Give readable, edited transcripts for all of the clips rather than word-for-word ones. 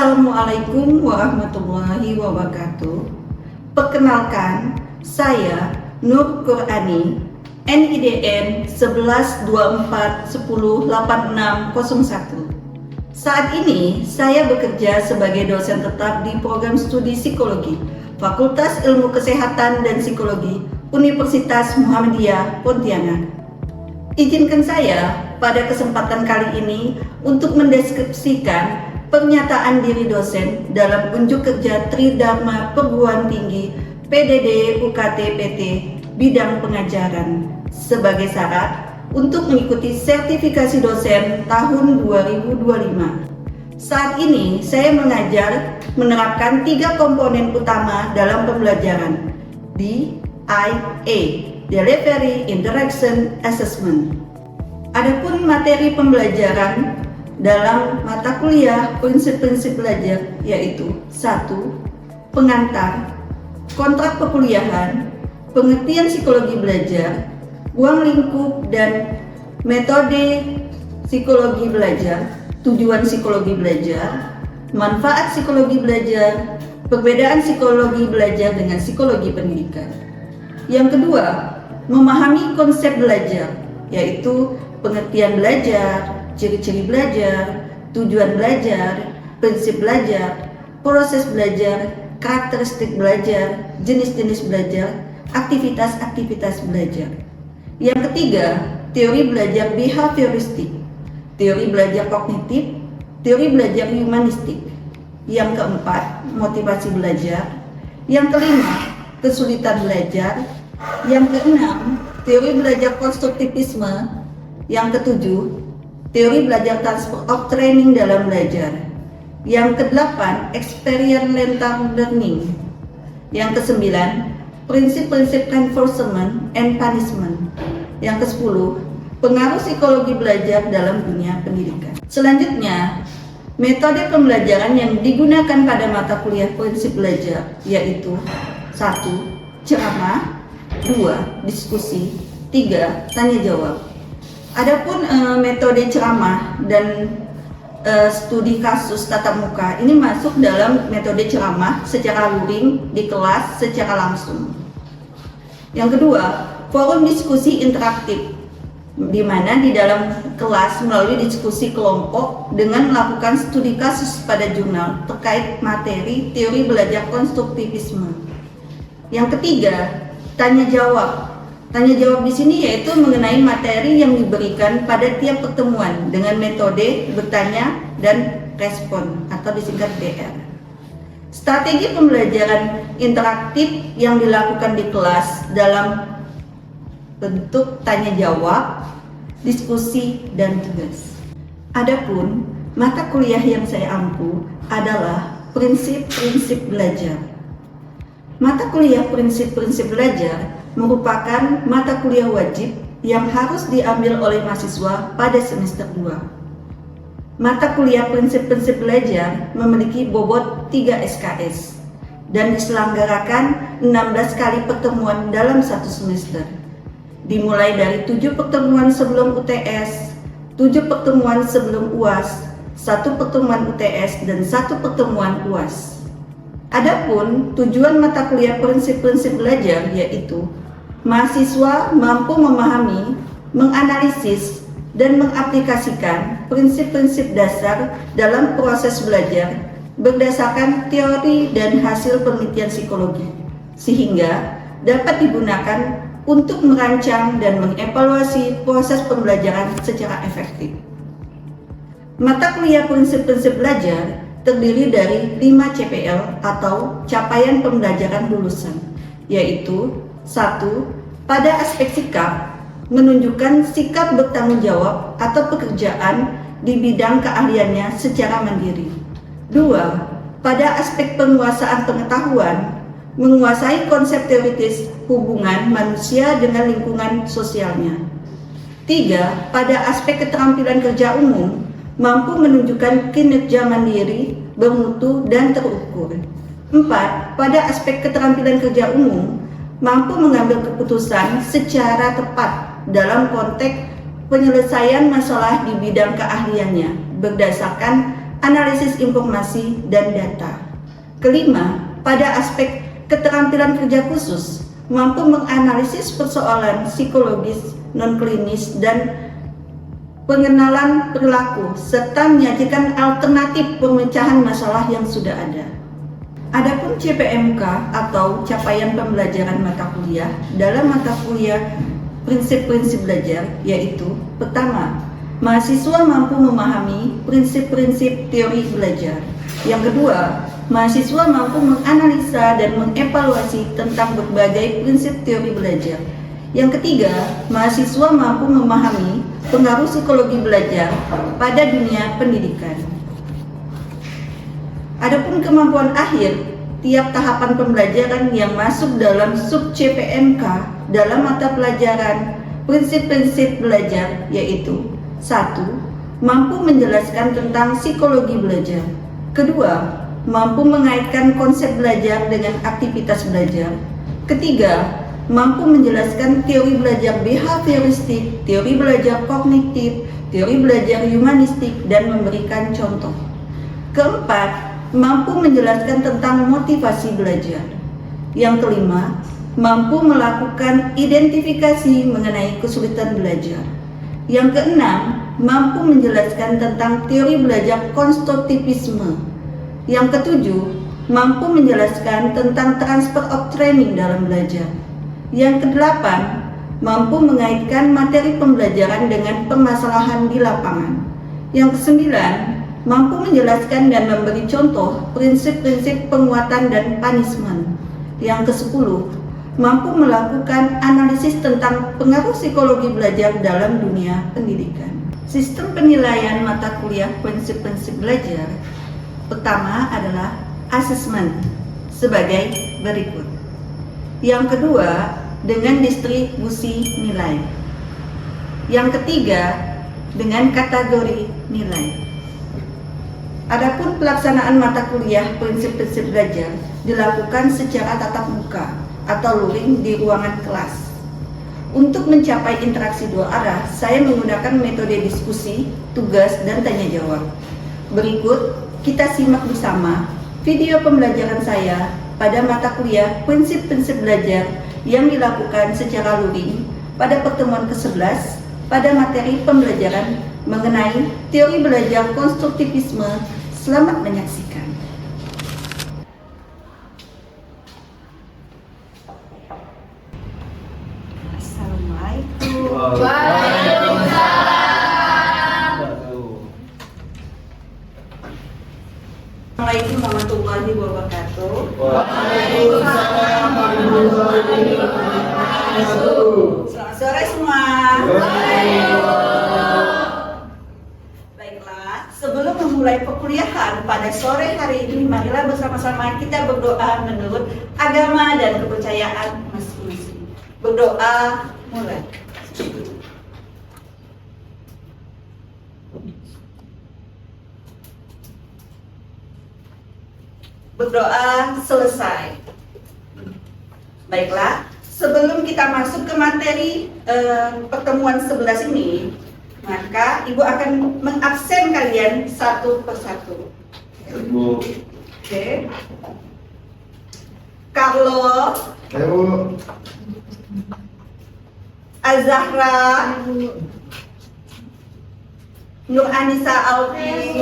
Assalamualaikum warahmatullahi wabarakatuh. Perkenalkan, saya Nur Qur'ani, NIDN 1124108601. Saat ini saya bekerja sebagai dosen tetap di program studi psikologi Fakultas Ilmu Kesehatan dan Psikologi Universitas Muhammadiyah Pontianak. Izinkan saya pada kesempatan kali ini untuk mendeskripsikan pernyataan diri dosen dalam unjuk kerja Tridharma Perguruan Tinggi PDD UKT PT bidang pengajaran sebagai syarat untuk mengikuti sertifikasi dosen tahun 2025. Saat ini saya mengajar menerapkan 3 komponen utama dalam pembelajaran DIA, Delivery Interaction Assessment. Adapun materi pembelajaran dalam mata kuliah prinsip-prinsip belajar yaitu 1. Pengantar, kontrak perkuliahan, pengertian psikologi belajar, ruang lingkup dan metode psikologi belajar, tujuan psikologi belajar, manfaat psikologi belajar, perbedaan psikologi belajar dengan psikologi pendidikan. Yang kedua, memahami konsep belajar yaitu pengertian belajar, ciri-ciri belajar, tujuan belajar, prinsip belajar, proses belajar, karakteristik belajar, jenis-jenis belajar, aktivitas-aktivitas belajar. Yang ketiga, teori belajar behavioristik, teori belajar kognitif, teori belajar humanistik. Yang keempat, motivasi belajar. Yang kelima, kesulitan belajar. Yang keenam, teori belajar konstruktivisme. Yang ketujuh, teori belajar transfer of training dalam belajar. Yang kedelapan, experiential learning. Yang kesembilan, prinsip-prinsip reinforcement and punishment. Yang kesepuluh, pengaruh psikologi belajar dalam dunia pendidikan. Selanjutnya, metode pembelajaran yang digunakan pada mata kuliah prinsip belajar yaitu 1. Ceramah, 2. Diskusi, 3. Tanya jawab. Adapun metode ceramah dan studi kasus tatap muka ini masuk dalam metode ceramah secara luring di kelas secara langsung. Yang kedua, forum diskusi interaktif, di mana di dalam kelas melalui diskusi kelompok dengan melakukan studi kasus pada jurnal terkait materi teori belajar konstruktivisme. Yang ketiga, tanya jawab. Tanya jawab di sini yaitu mengenai materi yang diberikan pada tiap pertemuan dengan metode bertanya dan respon atau disingkat BR. Strategi pembelajaran interaktif yang dilakukan di kelas dalam bentuk tanya jawab, diskusi, dan tugas. Adapun mata kuliah yang saya ampu adalah prinsip-prinsip belajar. Mata kuliah prinsip-prinsip belajar merupakan mata kuliah wajib yang harus diambil oleh mahasiswa pada semester 2. Mata kuliah prinsip-prinsip belajar memiliki bobot 3 SKS dan diselenggarakan 16 kali pertemuan dalam satu semester. Dimulai dari 7 pertemuan sebelum UTS, 7 pertemuan sebelum UAS, 1 pertemuan UTS, dan 1 pertemuan UAS. Adapun tujuan mata kuliah prinsip-prinsip belajar yaitu mahasiswa mampu memahami, menganalisis, dan mengaplikasikan prinsip-prinsip dasar dalam proses belajar berdasarkan teori dan hasil penelitian psikologi, sehingga dapat digunakan untuk merancang dan mengevaluasi proses pembelajaran secara efektif. Mata kuliah prinsip-prinsip belajar terdiri dari 5 CPL atau capaian pembelajaran lulusan, yaitu 1. Pada aspek sikap, menunjukkan sikap bertanggung jawab atau pekerjaan di bidang keahliannya secara mandiri. 2. Pada aspek penguasaan pengetahuan, menguasai konsep teoritis hubungan manusia dengan lingkungan sosialnya. 3. Pada aspek keterampilan kerja umum, mampu menunjukkan kinerja mandiri, bermutu, dan terukur. 4. Pada aspek keterampilan kerja umum, mampu mengambil keputusan secara tepat dalam konteks penyelesaian masalah di bidang keahliannya berdasarkan analisis informasi, dan data. Kelima, pada aspek keterampilan kerja khusus, mampu menganalisis persoalan psikologis, non-klinis, dan pengenalan perilaku, serta menyajikan alternatif pemecahan masalah yang sudah ada. Adapun CPMK atau capaian pembelajaran mata kuliah dalam mata kuliah prinsip-prinsip belajar, yaitu pertama, mahasiswa mampu memahami prinsip-prinsip teori belajar. Yang kedua, mahasiswa mampu menganalisa dan mengevaluasi tentang berbagai prinsip teori belajar. Yang ketiga, mahasiswa mampu memahami pengaruh psikologi belajar pada dunia pendidikan. Adapun kemampuan akhir, tiap tahapan pembelajaran yang masuk dalam sub CPMK dalam mata pelajaran prinsip-prinsip belajar, yaitu 1. Mampu menjelaskan tentang psikologi belajar. Kedua, mampu mengaitkan konsep belajar dengan aktivitas belajar. Ketiga, mampu menjelaskan teori belajar behavioristik, teori belajar kognitif, teori belajar humanistik, dan memberikan contoh. Keempat, mampu menjelaskan tentang motivasi belajar. Yang kelima, mampu melakukan identifikasi mengenai kesulitan belajar. Yang keenam, mampu menjelaskan tentang teori belajar konstruktivisme. Yang ketujuh, mampu menjelaskan tentang transfer of training dalam belajar. Yang kedelapan, mampu mengaitkan materi pembelajaran dengan permasalahan di lapangan. Yang kesembilan, mampu menjelaskan dan memberi contoh prinsip-prinsip penguatan dan punishment. Yang ke-10, mampu melakukan analisis tentang pengaruh psikologi belajar dalam dunia pendidikan. Sistem penilaian mata kuliah prinsip-prinsip belajar pertama adalah asesmen sebagai berikut. Yang kedua, dengan distribusi nilai. Yang ketiga, dengan kategori nilai. Adapun pelaksanaan mata kuliah prinsip-prinsip belajar dilakukan secara tatap muka atau luring di ruangan kelas. Untuk mencapai interaksi dua arah, saya menggunakan metode diskusi, tugas, dan tanya jawab. Berikut kita simak bersama video pembelajaran saya pada mata kuliah prinsip-prinsip belajar yang dilakukan secara luring pada pertemuan ke-11 pada materi pembelajaran mengenai teori belajar konstruktivisme. Selamat menyaksikan. Assalamualaikum. Assalamualaikum warahmatullahi wabarakatuh. Waalaikumsalam warahmatullahi wabarakatuh. Selamat sore semua. Sebelum memulai perkuliahan pada sore hari ini, marilah bersama-sama kita berdoa menurut agama dan kepercayaan masing-masing. Berdoa mulai. Berdoa selesai. Baiklah, sebelum kita masuk ke materi pertemuan 11 ini, maka Ibu akan mengabsen kalian satu persatu. Ibu. Oke. Carlo. Ibu. Azahra. Nur Anissa Alfi.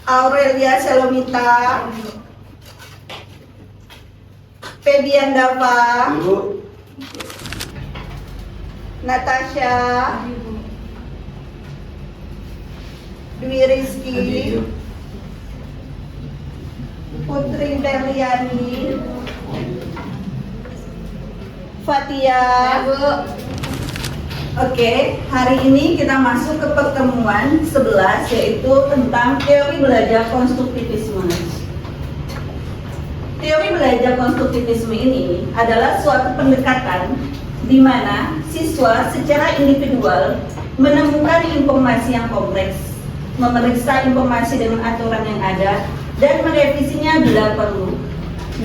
Aurelia Selomita. Febian Dava. Ibu. Natasha, Dwi Rizky, Putri Berliani, Fatia. Oke, hari ini kita masuk ke pertemuan 11, yaitu tentang teori belajar konstruktivisme. Teori belajar konstruktivisme ini adalah suatu pendekatan di mana siswa secara individual menemukan informasi yang kompleks, memeriksa informasi dengan aturan yang ada, dan merevisinya bila perlu.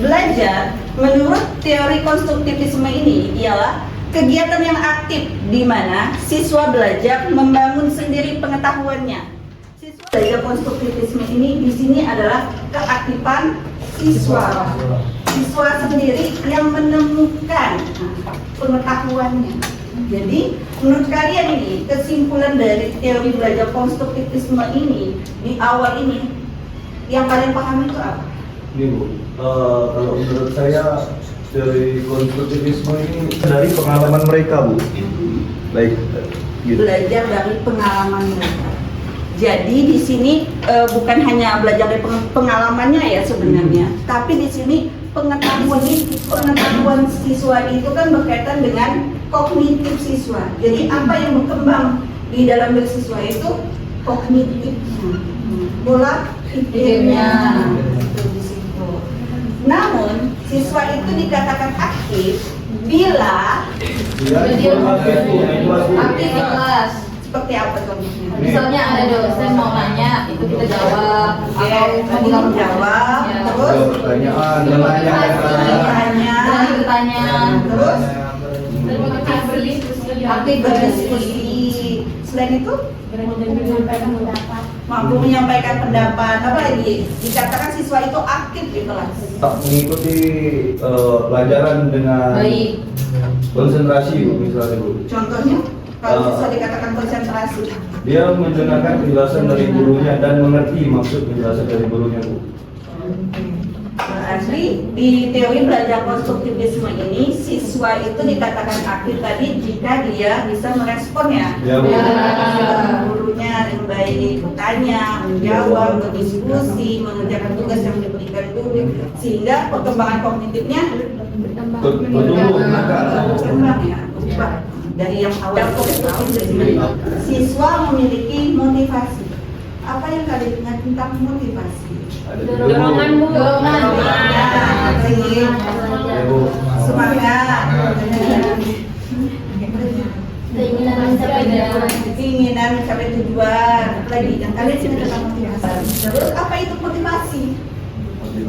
Belajar menurut teori konstruktivisme ini ialah kegiatan yang aktif di mana siswa belajar membangun sendiri pengetahuannya Siswa belajar konstruktivisme ini di sini adalah keaktifan siswa. Siswa sendiri yang menemukan pengetahuannya. Jadi, menurut kalian ini kesimpulan dari teori belajar konstruktivisme ini di awal ini yang kalian pahami itu apa? Ini Bu, kalau menurut saya teori konstruktivisme ini dari pengalaman mereka Bu. Baik, gitu. Belajar dari pengalaman mereka. Jadi di sini bukan hanya belajar dari pengalamannya ya sebenarnya, tapi di sini pengetahuan siswa itu kan berkaitan dengan kognitif siswa. Jadi apa yang berkembang di dalam diri siswa itu kognitifnya, pola pikirnya. Di situ. Namun siswa itu dikatakan aktif bila aktif di kelas. seperti apa contohnya? Misalnya ada dosen mau nanya, itu kita jawab. Oke, Atau kamu menjawab, Ya. terus Pertanyaan, bertanya, bertanya, terus berdiskusi. aktif berdiskusi. Selain itu mampu menyampaikan pendapat. Apa lagi? Dikatakan siswa itu aktif di kelas. tak mengikuti pelajaran dengan Baik. konsentrasi Bu, misalnya Bu. Contohnya, kalau siswa dikatakan konsentrasi. Dia mendengarkan penjelasan dari gurunya dan mengerti maksud penjelasan dari gurunya Bu. Berarti di teori belajar konstruktivisme ini siswa itu dikatakan aktif tadi jika dia bisa merespon ya. Ya Bu. Gurunya yang baik bertanya, menjawab, berdiskusi, mengerjakan tugas yang diberikan guru sehingga perkembangan kognitifnya Bertumbuh. berkembang ya, berubah dari yang awal konstruktivisme. Siswa memiliki motivasi. Apa yang kalian ingat tentang motivasi? Ada Dorongan, Bu. Dorongan. Ya Bu. Semangat. Keinginan mencapai tujuan. Keinginan mencapai tujuan. Lagi yang kalian sini tentang motivasi. Terus apa itu motivasi?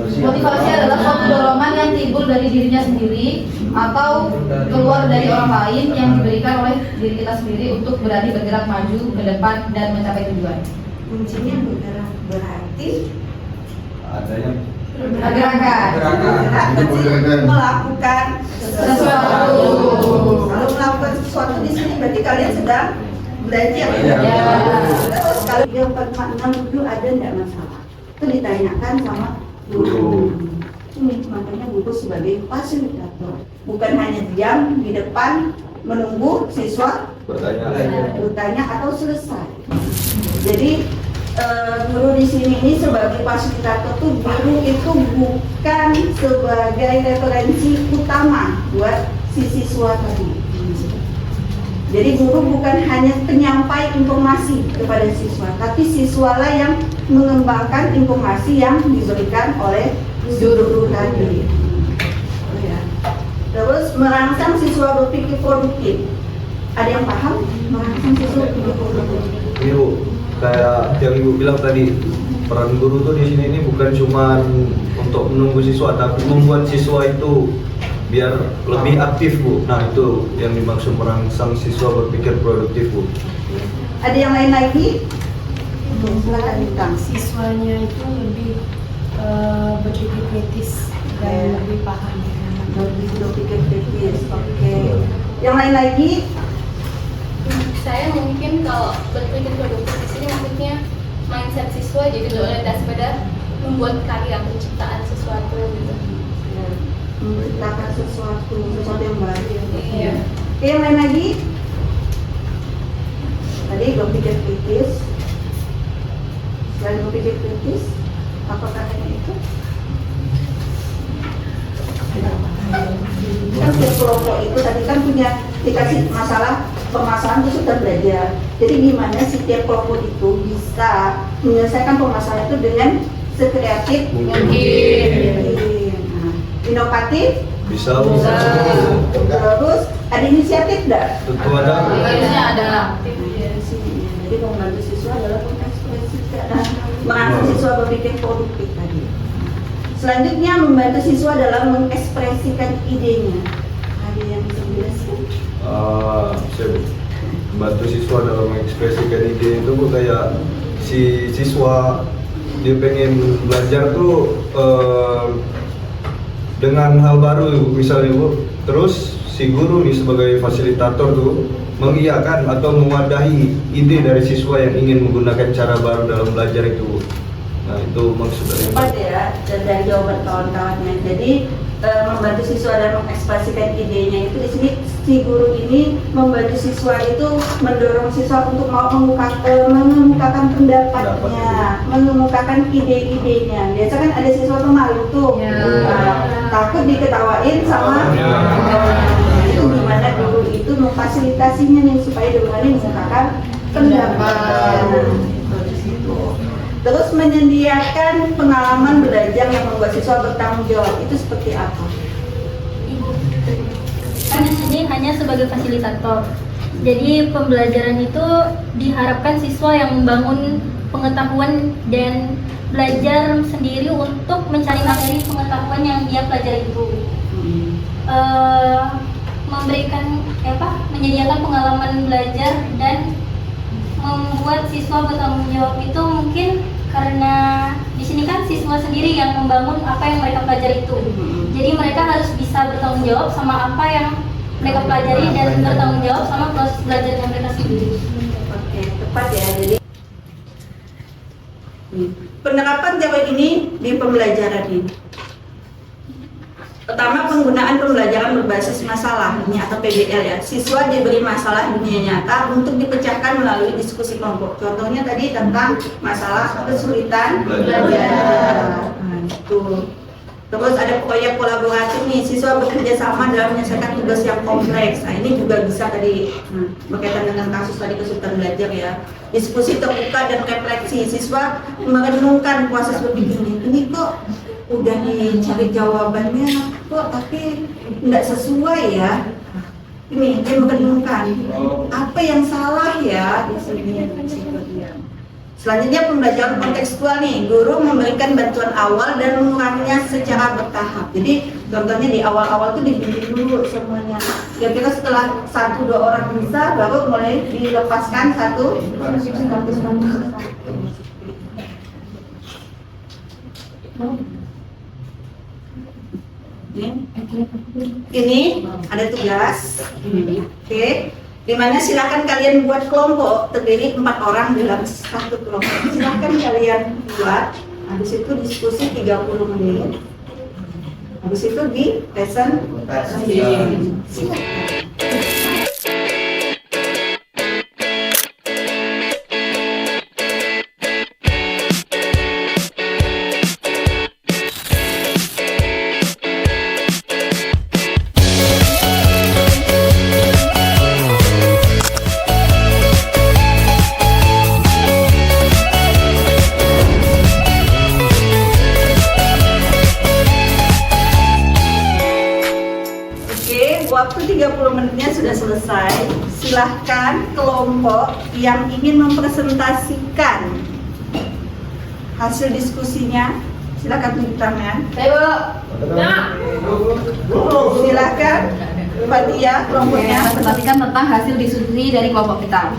Motivasi adalah suatu dorongan yang timbul dari dirinya sendiri atau keluar dari orang lain yang diberikan oleh diri kita sendiri untuk bergerak maju ke depan dan mencapai tujuan. Kuncinya bergerak berarti Adanya Gerakan. bergerak berarti melakukan sesuatu. Kalau melakukan sesuatu di sini berarti kalian sedang belajar. Ya. Terus kalau yang bermakna itu ada tidak masalah. Itu ditanyakan sama guru. Ini makanya guru sebagai fasilitator, bukan hanya diam di depan menunggu siswa bertanya atau selesai. Jadi guru di sini ini sebagai fasilitator tuh guru itu bukan sebagai referensi utama buat si siswa tadi. Jadi guru bukan hanya penyampai informasi kepada siswa, tapi siswalah yang mengembangkan informasi yang diberikan oleh guru tadi. Ya. Terus merangsang siswa berpikir produktif. Ada yang paham merangsang siswa berpikir produktif? Ini Bu, kayak yang Ibu bilang tadi, peran guru tuh di sini ini bukan cuma untuk menunggu siswa, tapi membuat siswa itu biar lebih aktif Bu. Nah itu yang dimaksud merangsang siswa berpikir produktif Bu. Ada yang lain lagi? Silakan Bintang. Siswanya itu lebih berpikir kritis dan lebih paham. Lebih berpikir kritis. Oke. Yang lain lagi? Saya mungkin kalau berpikir produktif di sini maksudnya mindset siswa jadi berorientasi pada membuat karya penciptaan sesuatu gitu. Menciptakan sesuatu yang baru. Iya. Oke, yang lain lagi? Tadi berpikir kritis. Selain berpikir kritis, apa katanya itu? Kan setiap kelompok itu tadi kan punya dikasih permasalahan itu sudah belajar. Jadi gimana setiap kelompok itu bisa menyelesaikan permasalahan itu dengan sekreatif Mungkin. Nah, inovatif Bisa Bu. terus ada inisiatif enggak? Tentu ada. Harusnya ada. Jadi membantu siswa adalah mengekspresikan dan merangsang siswa berpikir produktif tadi. Selanjutnya membantu siswa dalam mengekspresikan idenya. Ada yang bisa dijelaskan? Saya membantu siswa dalam mengekspresikan ide itu Bu, kayak si siswa dia pengen belajar tuh dengan hal baru misalnya Bu, terus si guru nih sebagai fasilitator tuh mengiyakan atau mewadahi ide dari siswa yang ingin menggunakan cara baru dalam belajar itu Bu. Nah itu maksud dari Tepat ya, dan dari jawaban kawan-kawannya. Jadi membantu siswa dalam mengekspresikan idenya itu di sini si guru ini membantu siswa itu mendorong siswa untuk mau mengemukakan pendapatnya, mengemukakan ide-idenya. Biasa kan ada siswa tuh malu tuh, takut diketawain sama itu gimana guru itu memfasilitasinya nih supaya duluan mengemukakan pendapat. Terus menyediakan pengalaman belajar yang membuat siswa bertanggung jawab itu seperti apa? Kan di sini hanya sebagai fasilitator. Jadi pembelajaran itu diharapkan siswa yang membangun pengetahuan dan belajar sendiri untuk mencari materi pengetahuan yang dia pelajari itu. Menyediakan pengalaman belajar dan membuat siswa bertanggung jawab itu mungkin karena di sini kan siswa sendiri yang membangun apa yang mereka pelajari itu. Jadi mereka harus bisa bertanggung jawab sama apa yang mereka pelajari dan bertanggung jawab sama proses belajarnya mereka sendiri. Oke, tepat ya. Jadi penerapan teori ini di pembelajaran ini. Pertama, penggunaan pembelajaran berbasis masalah ini atau PBL ya. Siswa diberi masalah dunia nyata untuk dipecahkan melalui diskusi kelompok. Contohnya tadi tentang masalah kesulitan belajar. Nah, itu. Terus ada proyek kolaboratif nih, siswa bekerja sama dalam menyelesaikan tugas yang kompleks. Nah, ini juga bisa tadi berkaitan dengan kasus tadi kesulitan belajar ya. Diskusi terbuka dan refleksi, siswa merenungkan proses berpikirnya. Ini kok udah dicari jawabannya kok tapi tidak sesuai ya. Ini dia merenungkan apa yang salah ya di sini. Selanjutnya pembelajaran kontekstual nih, guru memberikan bantuan awal dan menguranginya secara bertahap. Jadi contohnya di awal-awal tuh dibimbing dulu semuanya. Kira-kira setelah 1-2 orang bisa, baru mulai dilepaskan satu. Ini ada tugas, oke. Dimana silakan kalian buat kelompok terdiri 4 orang dalam satu kelompok. Silakan kalian buat. Habis itu diskusi 30 menit. Habis itu di presentasi. Waktu 30 menitnya sudah selesai. Silahkan kelompok yang ingin mempresentasikan hasil diskusinya, silahkan tunjuk tangan. Silahkan Mbak Tia, kelompoknya Presentasikan tentang hasil diskusi dari kelompok kita.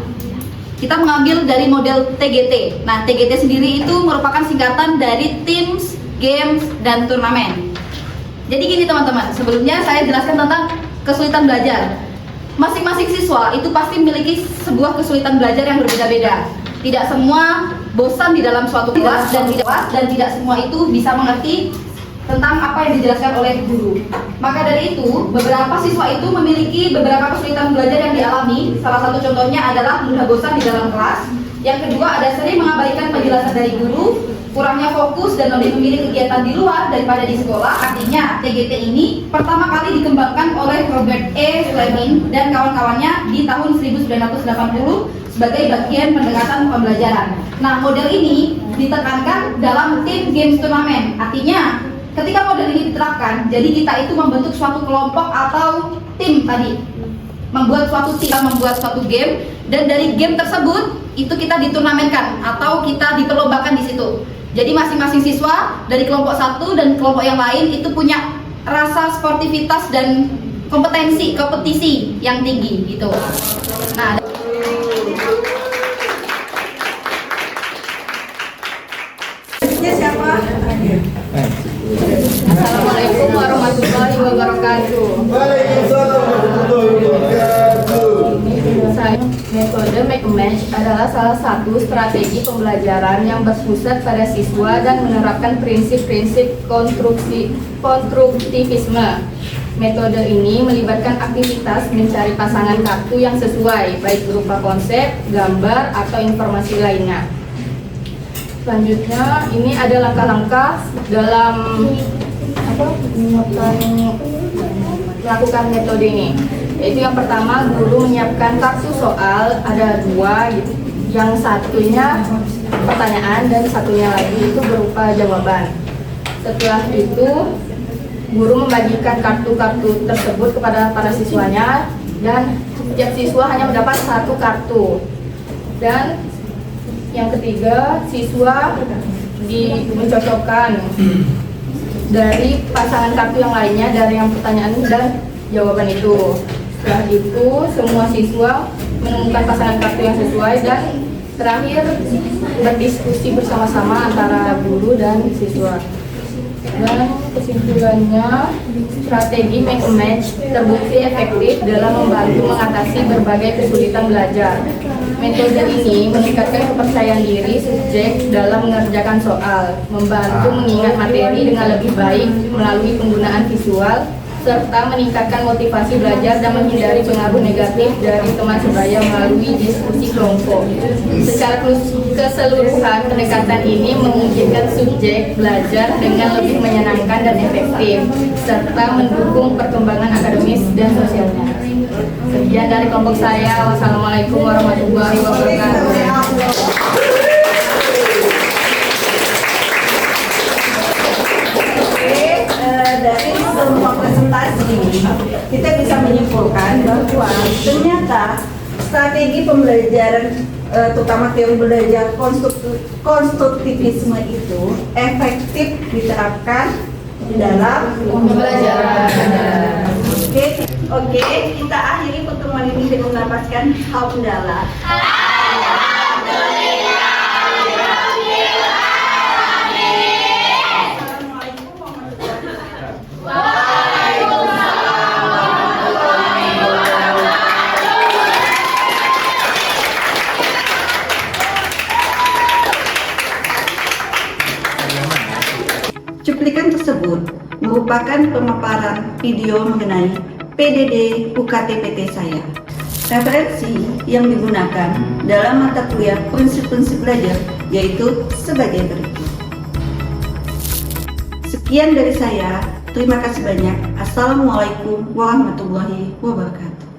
Kita mengambil dari model TGT. Nah, TGT sendiri itu merupakan singkatan dari Teams, Games, dan Turnamen. Jadi gini teman-teman, sebelumnya saya jelaskan tentang kesulitan belajar. Masing-masing siswa itu pasti memiliki sebuah kesulitan belajar yang berbeda-beda. Tidak semua bosan di dalam suatu kelas dan tidak semua itu bisa mengerti tentang apa yang dijelaskan oleh guru. Maka dari itu, beberapa siswa itu memiliki beberapa kesulitan belajar yang dialami. Salah satu contohnya adalah mudah bosan di dalam kelas. Yang kedua, ada sering mengabaikan penjelasan dari guru, kurangnya fokus dan lebih memilih kegiatan di luar daripada di sekolah. Artinya, TGT ini pertama kali dikembangkan oleh Robert E. Fleming dan kawan-kawannya di tahun 1980 sebagai bagian pendekatan pembelajaran. Nah, model ini ditekankan dalam Team Games Turnamen. Artinya, ketika model ini diterapkan, jadi kita itu membentuk suatu kelompok atau tim tadi, membuat suatu tim, membuat suatu game, dan dari game tersebut itu kita diturnamenkan atau kita diperlombakan di situ. Jadi masing-masing siswa dari kelompok satu dan kelompok yang lain itu punya rasa sportivitas dan kompetisi yang tinggi gitu. Nah, Metode make a match adalah salah satu strategi pembelajaran yang berpusat pada siswa dan menerapkan prinsip-prinsip konstruktivisme. Metode ini melibatkan aktivitas mencari pasangan kartu yang sesuai, baik berupa konsep, gambar, atau informasi lainnya. Selanjutnya, ini ada langkah-langkah dalam melakukan metode ini. Yaitu yang pertama, guru menyiapkan kartu soal, ada 2 gitu. Yang satunya pertanyaan dan satunya lagi itu berupa jawaban. Setelah itu, guru membagikan kartu-kartu tersebut kepada para siswanya dan setiap siswa hanya mendapat 1 kartu. Dan yang ketiga, siswa mencocokkan dari pasangan kartu yang lainnya dari yang pertanyaan dan jawaban itu. Setelah itu, semua siswa menemukan pasangan kartu yang sesuai dan terakhir berdiskusi bersama-sama antara guru dan siswa. Dan kesimpulannya, strategi make a match terbukti efektif dalam membantu mengatasi berbagai kesulitan belajar. Metode ini meningkatkan kepercayaan diri subjek dalam mengerjakan soal, membantu mengingat materi dengan lebih baik melalui penggunaan visual, serta meningkatkan motivasi belajar dan menghindari pengaruh negatif dari teman sebaya melalui diskusi kelompok. Secara keseluruhan, pendekatan ini memungkinkan subjek belajar dengan lebih menyenangkan dan efektif, serta mendukung perkembangan akademis dan sosialnya. Sekian dari kelompok saya. Wassalamualaikum warahmatullahi wabarakatuh. Dari semua presentasi ini, kita bisa menyimpulkan bahwa ternyata strategi pembelajaran, terutama teori belajar konstruktivisme itu efektif diterapkan dalam pembelajaran. Oke, kita akhiri pertemuan ini dengan melafazkan hamdalah. Cuplikan tersebut merupakan pemaparan video mengenai PDD UKT-PT saya. Referensi yang digunakan dalam mata kuliah prinsip-prinsip belajar yaitu sebagai berikut. Sekian dari saya, terima kasih banyak. Assalamualaikum warahmatullahi wabarakatuh.